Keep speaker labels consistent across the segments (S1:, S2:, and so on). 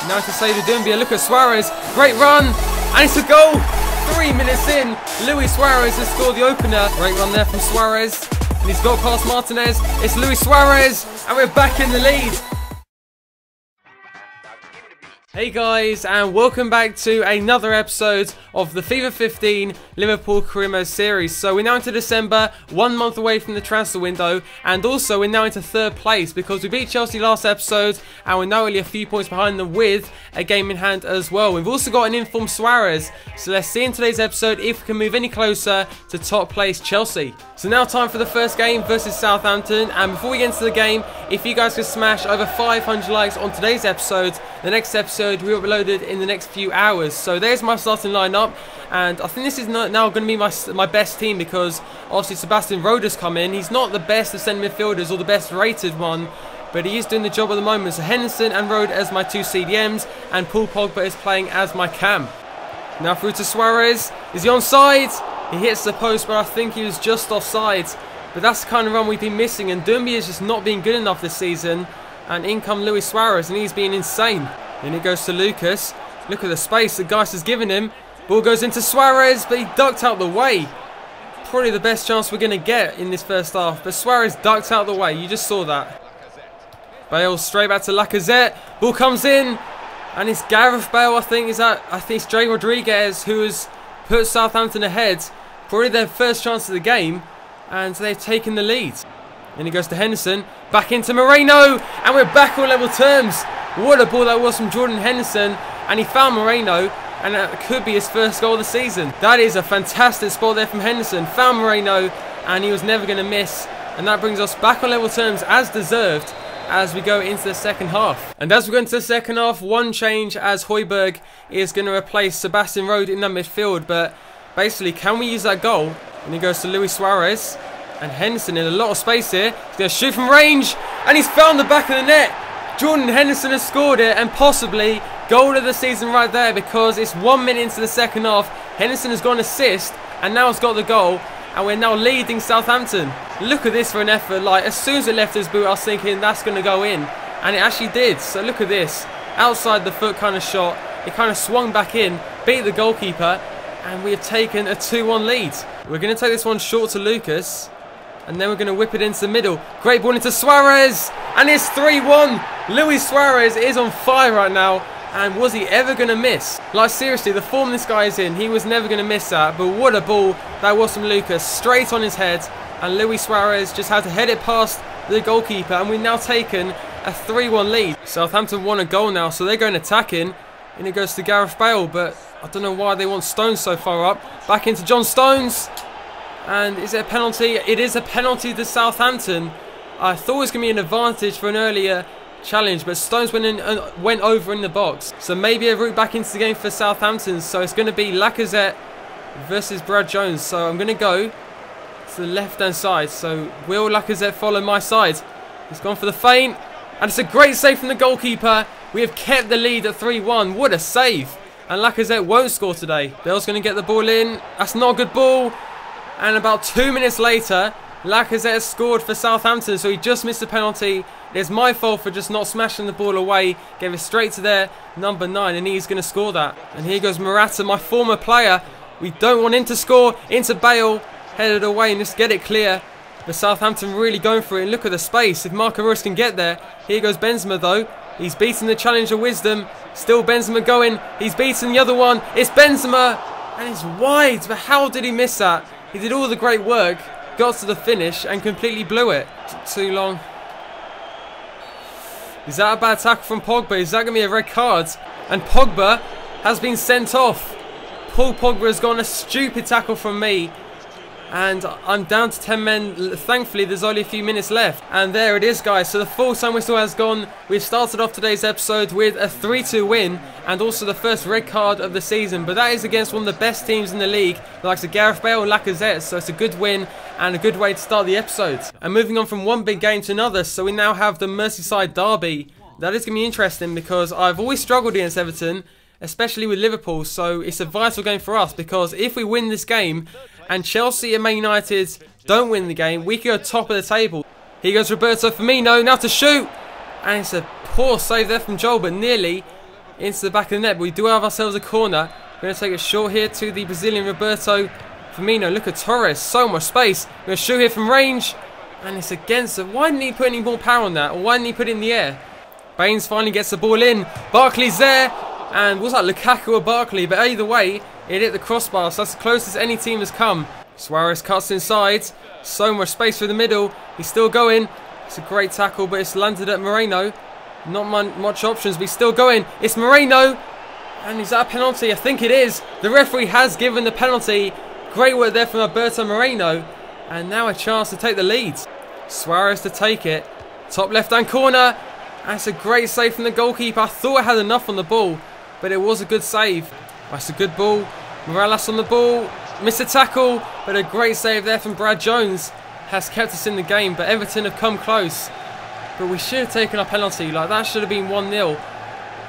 S1: Now to save Dumbia. Look at Suarez. Great run. And it's a goal. 3 minutes in. Luis Suarez has scored the opener. Great run there from Suarez. And he's got past Martinez. It's Luis Suarez. And we're back in the lead. Hey guys, and welcome back to another episode of the FIFA 15 Liverpool Career Mode series. So we're now into December, 1 month away from the transfer window, and also we're now into 3rd place because we beat Chelsea last episode and we're now only a few points behind them with a game in hand as well. We've also got an informed Suarez, so let's see in today's episode if we can move any closer to top place Chelsea. So now time for the first game versus Southampton, and before we get into the game, if you guys could smash over 500 likes on today's episode, the next episode will be uploaded in the next few hours. So there's my starting lineup, and I think this is now going to be my best team because obviously Sebastian Roda's come in. He's not the best of centre midfielders or the best rated one, but he is doing the job at the moment. So Henderson and Rode as my 2 CDMs, and Paul Pogba is playing as my cam. Now through to Suarez. Is he onside? He hits the post, but I think he was just offside. But that's the kind of run we've been missing, and Dumbia is just not being good enough this season. And in come Luis Suarez, and he's been insane. Then it goes to Lucas. Look at the space that Geist has given him. Ball goes into Suarez, but he ducked out the way. Probably the best chance we're going to get in this first half. But Suarez ducked out the way. You just saw that. Bale straight back to Lacazette. Ball comes in. And it's Gareth Bale, I think it's Jay Rodriguez who has put Southampton ahead. Probably their first chance of the game. And they've taken the lead. Then he goes to Henderson. Back into Moreno. And we're back on level terms. What a ball that was from Jordan Henderson. And he found Moreno. And that could be his first goal of the season. That is a fantastic spot there from Henderson. Found Moreno. And he was never going to miss. And that brings us back on level terms as deserved as we go into the second half. And as we go into the second half, one change as Højbjerg is going to replace Sebastian Rode in that midfield. But basically, can we use that goal? And he goes to Luis Suarez. And Henderson in a lot of space here. He's going to shoot from range. And he's found the back of the net. Jordan Henderson has scored it. And possibly goal of the season right there. Because it's 1 minute into the second half. Henderson has got an assist. And now has got the goal. And we're now leading Southampton. Look at this for an effort. Like, as soon as it left his boot, I was thinking that's going to go in. And it actually did. So look at this. Outside the foot kind of shot. It kind of swung back in. Beat the goalkeeper. And we have taken a 2-1 lead. We're going to take this one short to Lucas. And then we're going to whip it into the middle. Great ball into Suarez. And it's 3-1. Luis Suarez is on fire right now. And was he ever going to miss? Like, seriously, the form this guy is in, he was never going to miss that. But what a ball that was from Lucas. Straight on his head. And Luis Suarez just had to head it past the goalkeeper. And we've now taken a 3-1 lead. Southampton won a goal now, so they're going attacking. And it goes to Gareth Bale. But I don't know why they want Stones so far up. Back into John Stones. And is it a penalty? It is a penalty to Southampton. I thought it was going to be an advantage for an earlier challenge, but Stones went over in the box. So maybe a route back into the game for Southampton. So it's going to be Lacazette versus Brad Jones. So I'm going to go to the left-hand side. So will Lacazette follow my side? He's gone for the feint. And it's a great save from the goalkeeper. We have kept the lead at 3-1. What a save. And Lacazette won't score today. Bale's going to get the ball in. That's not a good ball. And about 2 minutes later, Lacazette has scored for Southampton. So he just missed the penalty. It's my fault for just not smashing the ball away. Gave it straight to their number 9, and he's going to score that. And here goes Morata, my former player. We don't want him to score. Into Bale, headed away and just get it clear. But Southampton really going for it. And look at the space. If Marco Reus can get there. Here goes Benzema though. He's beaten the challenger Wisdom. Still Benzema going. He's beaten the other one. It's Benzema. And it's wide. But how did he miss that? He did all the great work. Got to the finish and completely blew it. Too long. Is that a bad tackle from Pogba? Is that going to be a red card? And Pogba has been sent off. Paul Pogba has gone a stupid tackle from me. And I'm down to 10 men. Thankfully, there's only a few minutes left. And there it is, guys. So the full time whistle has gone. We've started off today's episode with a 3-2 win. And also the first red card of the season. But that is against one of the best teams in the league. The likes of Gareth Bale and Lacazette. So it's a good win and a good way to start the episode. And moving on from one big game to another. So we now have the Merseyside derby. That is going to be interesting because I've always struggled against Everton, especially with Liverpool. So it's a vital game for us because if we win this game and Chelsea and Man United don't win the game, we could go top of the table. Here goes Roberto Firmino, now to shoot. And it's a poor save there from Joel, but nearly. into the back of the net. But we do have ourselves a corner. We're going to take a short here to the Brazilian Roberto Firmino. Look at Torres, so much space. We're going to shoot here from range. And it's against it. Why didn't he put any more power on that? Or why didn't he put it in the air? Baines finally gets the ball in. Barkley's there. And was that Lukaku or Barkley? But either way, it hit the crossbar. So that's the closest any team has come. Suarez cuts inside. So much space through the middle. He's still going. It's a great tackle, but it's landed at Moreno. Not much options, but he's still going. It's Moreno. And is that a penalty? I think it is. The referee has given the penalty. Great work there from Alberto Moreno. And now a chance to take the lead. Suarez to take it. Top left-hand corner. And it's a great save from the goalkeeper. I thought I had enough on the ball, but it was a good save. That's a good ball. Morales on the ball. Missed a tackle, but a great save there from Brad Jones. Has kept us in the game, but Everton have come close. But we should have taken our penalty. Like, that should have been 1-0.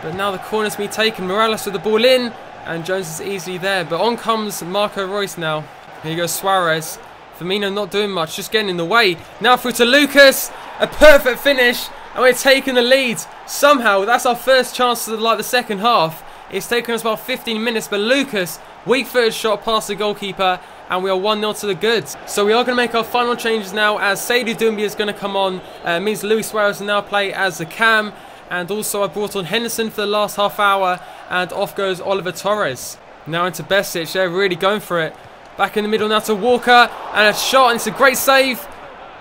S1: But now the corner's been taken. Morales with the ball in. And Jones is easily there. But on comes Marco Reus now. Here goes Suarez. Firmino not doing much, just getting in the way. Now through to Lucas. A perfect finish. And we're taking the lead. Somehow, that's our first chance of the second half. It's taken us about 15 minutes. But Lucas, weak-footed shot past the goalkeeper. And we are 1-0 to the goods. So we are going to make our final changes now, as Seydou Doumbia is going to come on. Means Luis Suarez will now play as the cam. And also I brought on Henderson for the last half hour. And off goes Oliver Torres. Now into Besic. They're really going for it. Back in the middle now to Walker. And a shot, and it's a great save.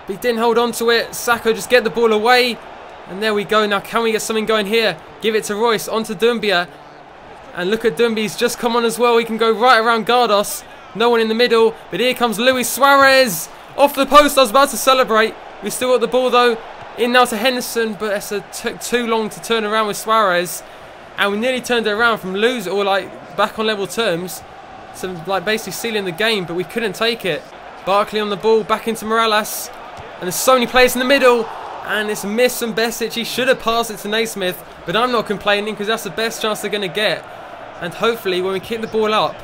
S1: But he didn't hold on to it. Sacco just get the ball away. And there we go. Now can we get something going here? Give it to Royce. On to Doumbia. And look at Doumbia. He's just come on as well. He can go right around Gardos. No one in the middle, but here comes Luis Suarez. Off the post, I was about to celebrate. We still got the ball though. In now to Henderson, but it took too long to turn around with Suarez. And we nearly turned it around from lose, or like back on level terms. So like basically sealing the game, but we couldn't take it. Barkley on the ball, back into Morales. And there's so many players in the middle. And it's a miss from Besic. He should have passed it to Naismith, but I'm not complaining because that's the best chance they're going to get. And hopefully when we kick the ball up,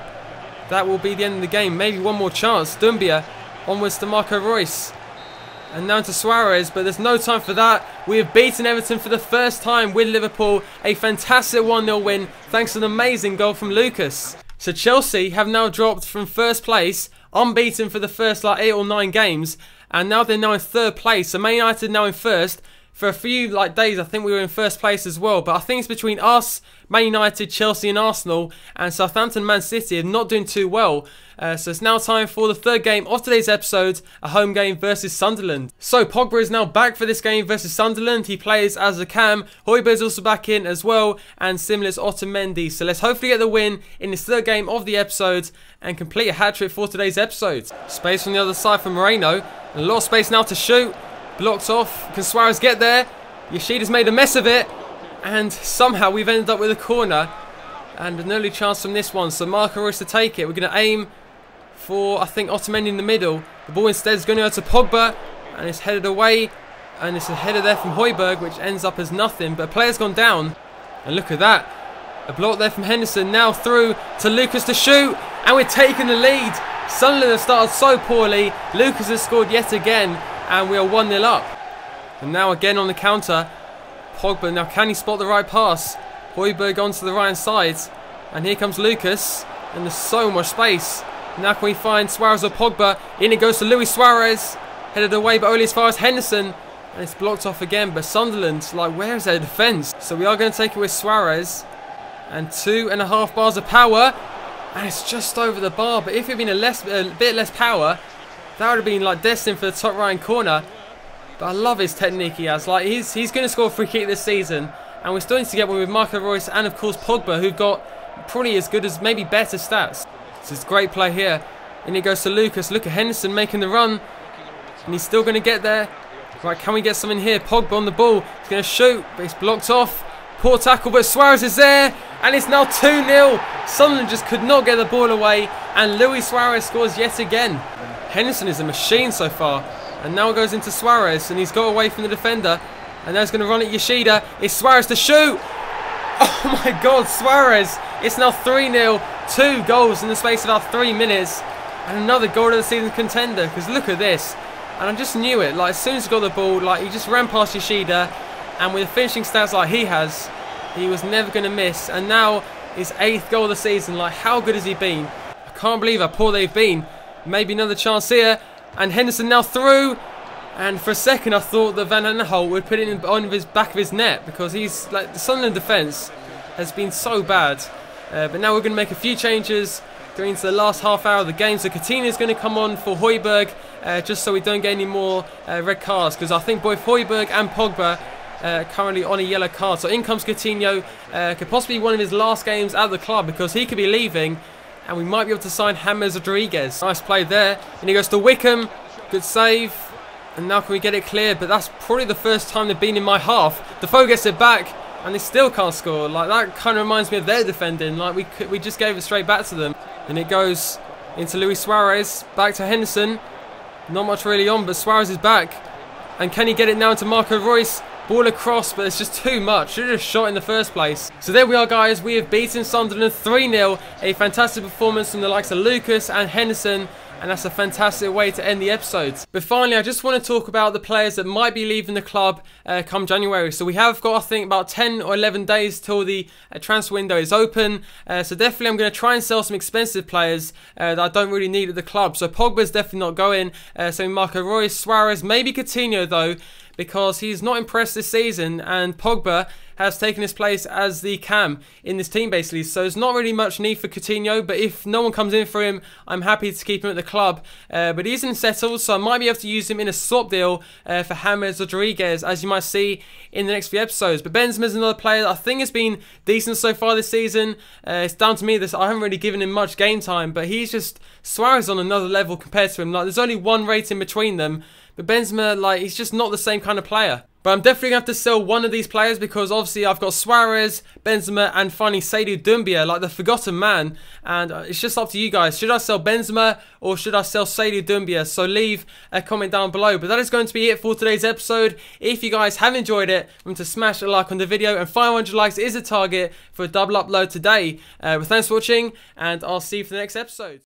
S1: that will be the end of the game. Maybe one more chance. Doumbia onwards to Marco Reus. And now to Suarez, but there's no time for that. We have beaten Everton for the first time with Liverpool. A fantastic 1-0 win thanks to an amazing goal from Lucas. So Chelsea have now dropped from first place, unbeaten for the first 8 or 9 games. And now they're now in third place. So Man United now in first. For a few days, I think we were in first place as well. But I think it's between us, Man United, Chelsea and Arsenal. And Southampton, Man City are not doing too well. So it's now time for the third game of today's episode. A home game versus Sunderland. So Pogba is now back for this game versus Sunderland. He plays as a cam. Højbjerg is also back in as well. And similar is Otamendi. So let's hopefully get the win in this third game of the episode. And complete a hat-trick for today's episode. Space from the other side for Moreno. A lot of space now to shoot. Blocked off. Can Suarez get there? Yoshida's made a mess of it. And somehow we've ended up with a corner. And an early chance from this one. So Marco Reus to take it. We're going to aim for, I think, Otamendi in the middle. The ball instead is going to go to Pogba. And it's headed away. And it's a header there from Højbjerg, which ends up as nothing. But a player's gone down. And look at that. A block there from Henderson. Now through to Lucas to shoot. And we're taking the lead. Sunderland have started so poorly. Lucas has scored yet again. And we are 1-0 up. And now again on the counter. Pogba, now can he spot the right pass? Højbjerg onto the right side. And here comes Lucas. And there's so much space. Now can we find Suarez or Pogba? In it goes to Luis Suarez. Headed away but only as far as Henderson. And it's blocked off again. But Sunderland, where is their defence? So we are going to take it with Suarez. And 2.5 bars of power. And it's just over the bar. But if it had been a bit less power, that would have been destined for the top right corner. But I love his technique he has. He's going to score a free kick this season. And we're starting to get one with Marco Reus and of course Pogba, who've got probably as good as maybe better stats. So it's great play here. And it goes to Lucas. Look at Henderson making the run. And he's still going to get there. Right, can we get something here? Pogba on the ball. He's going to shoot, but it's blocked off. Poor tackle, but Suarez is there. And it's now 2-0. Sunderland just could not get the ball away. And Luis Suarez scores yet again. Henderson is a machine so far. And now it goes into Suarez. And he's got away from the defender. And now he's going to run at Yoshida. It's Suarez to shoot. Oh my God, Suarez. It's now 3-0. 2 goals in the space of about 3 minutes. And another goal of the season contender. Because look at this. And I just knew it. As soon as he got the ball, he just ran past Yoshida. And with the finishing stats like he has, he was never going to miss. And now his 8th goal of the season. Like, how good has he been? I can't believe how poor they've been. Maybe another chance here. And Henderson now through. And for a second I thought that Van Aanholt would put it on his back of his net, because he's like, the Sunderland defence has been so bad. But now we're going to make a few changes going into the last half hour of the game. So Coutinho is going to come on for Højbjerg, just so we don't get any more red cards, because I think both Højbjerg and Pogba currently on a yellow card. So in comes Coutinho, could possibly be one of his last games at the club, because he could be leaving and we might be able to sign James Rodriguez. Nice play there, and he goes to Wickham, good save, and now can we get it clear? But that's probably the first time they've been in my half. Defoe gets it back and they still can't score. Like, that kind of reminds me of their defending. Like, we just gave it straight back to them. And it goes into Luis Suarez, back to Henderson. Not much really on, but Suarez is back. And can he get it now into Marco Reus? Ball across, but it's just too much. Should have just shot in the first place. So there we are, guys. We have beaten Sunderland 3-0. A fantastic performance from the likes of Lucas and Henderson. And that's a fantastic way to end the episode. But finally, I just want to talk about the players that might be leaving the club come January. So we have got, I think, about 10 or 11 days till the transfer window is open. So definitely I'm going to try and sell some expensive players that I don't really need at the club. So Pogba's definitely not going. So Marco Reus, Suarez, maybe Coutinho though, because he's not impressed this season, and Pogba has taken his place as the cam in this team basically. So there's not really much need for Coutinho, but if no one comes in for him, I'm happy to keep him at the club. But he isn't settled, so I might be able to use him in a swap deal for James Rodriguez, as you might see in the next few episodes. But Benzema's another player that I think has been decent so far this season. It's down to me that I haven't really given him much game time, but he's just Suarez on another level compared to him. Like, there's only one rating between them. But Benzema, like, he's just not the same kind of player. But I'm definitely going to have to sell one of these players, because obviously I've got Suarez, Benzema, and finally Seydou Doumbia, like the forgotten man. And it's just up to you guys. Should I sell Benzema or should I sell Seydou Doumbia? So leave a comment down below. But that is going to be it for today's episode. If you guys have enjoyed it, remember to smash a like on the video, and 500 likes is a target for a double upload today. But thanks for watching, and I'll see you for the next episode.